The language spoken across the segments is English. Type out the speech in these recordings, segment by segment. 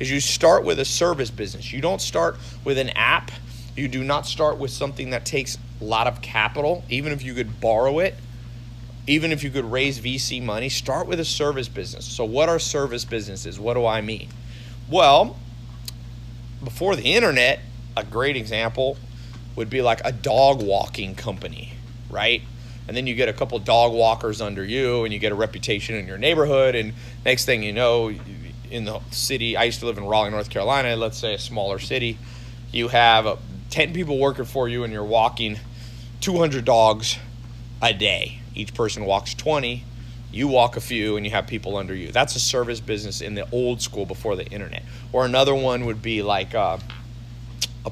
is you start with a service business. You don't start with an app. You do not start with something that takes a lot of capital, even if you could borrow it, even if you could raise VC money. Start with a service business. So what are service businesses? What do I mean? Well, before the internet, a great example would be like a dog walking company, right? And then you get a couple dog walkers under you and you get a reputation in your neighborhood, and next thing you know, in the city, I used to live in Raleigh, North Carolina, let's say a smaller city, you have 10 people working for you and you're walking 200 dogs a day. Each person walks 20, you walk a few, and you have people under you. That's a service business in the old school before the internet. Or another one would be like a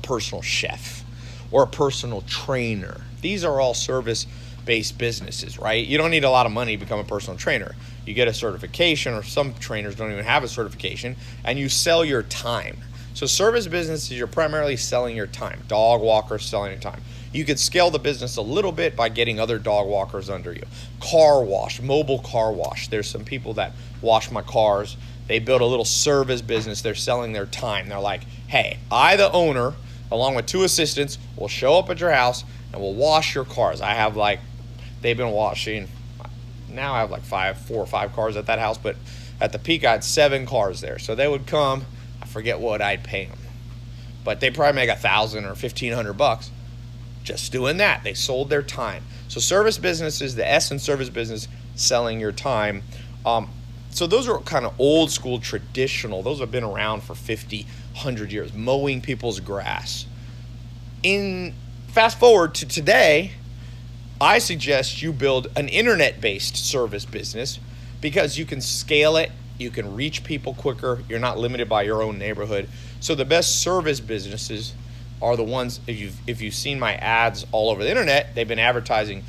personal chef or a personal trainer. These are all service-based businesses, right? You don't need a lot of money to become a personal trainer. You get a certification, or some trainers don't even have a certification, and you sell your time. So service businesses, you're primarily selling your time. Dog walkers selling your time. You could scale the business a little bit by getting other dog walkers under you. Car wash, mobile car wash. There's some people that wash my cars. They build a little service business. They're selling their time. They're like, hey, I, the owner, along with 2 assistants, will show up at your house and will wash your cars. I have they've been washing, now I have 4 or 5 cars at that house, but at the peak I had 7 cars there. So they would come, I forget what I'd pay them, but they probably make $1,000 or $1,500 just doing that. They sold their time. So service business is the S in service business, selling your time. So those are kind of old school, traditional. Those have been around for 50, 100 years, mowing people's grass. Fast forward to today, I suggest you build an internet-based service business because you can scale it, you can reach people quicker, you're not limited by your own neighborhood. So the best service businesses are the ones, if you've seen my ads all over the internet, they've been advertising,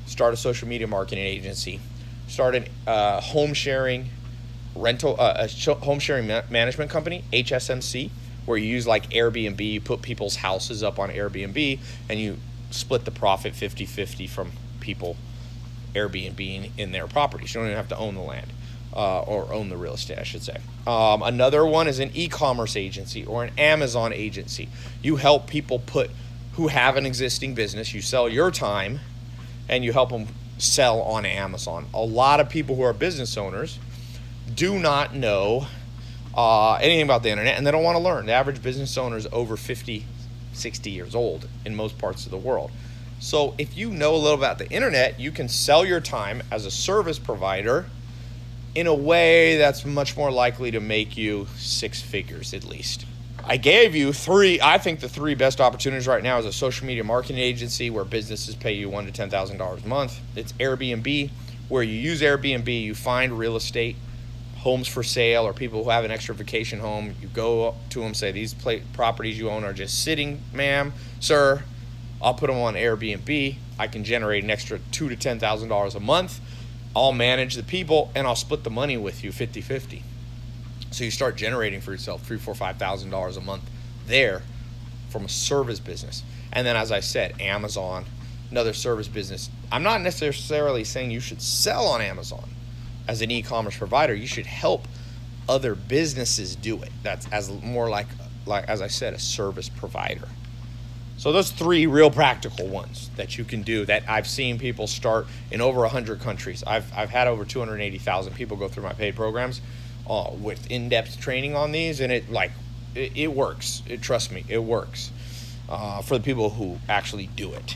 start a social media marketing agency, start a home sharing home sharing management company, HSMC, where you use like Airbnb, you put people's houses up on Airbnb and you split the profit 50-50 from people Airbnb in their properties. You don't even have to own the land or own the real estate, I should say. Another one is an e-commerce agency or an Amazon agency. You help people who have an existing business, you sell your time and you help them sell on Amazon. A lot of people who are business owners do not know anything about the internet and they don't want to learn. The average business owner is over 50, 60 years old in most parts of the world. So if you know a little about the internet, you can sell your time as a service provider in a way that's much more likely to make you 6 figures at least. I gave you I think the 3 best opportunities right now is a social media marketing agency where businesses pay you $1,000 to $10,000 a month. It's Airbnb, where you use Airbnb, you find real estate, homes for sale, or people who have an extra vacation home. You go to them, say, these properties you own are just sitting, ma'am, sir. I'll put them on Airbnb. I can generate an extra $2,000 to $10,000 a month. I'll manage the people and I'll split the money with you 50-50. So you start generating for yourself $3,000, $4,000, $5,000 a month there from a service business. And then, as I said, Amazon, another service business. I'm not necessarily saying you should sell on Amazon as an e-commerce provider. You should help other businesses do it. That's more like as I said, a service provider. So those 3 real practical ones that you can do that I've seen people start in over 100 countries. I've had over 280,000 people go through my paid programs with in-depth training on these, and it works. Trust me, it works for the people who actually do it.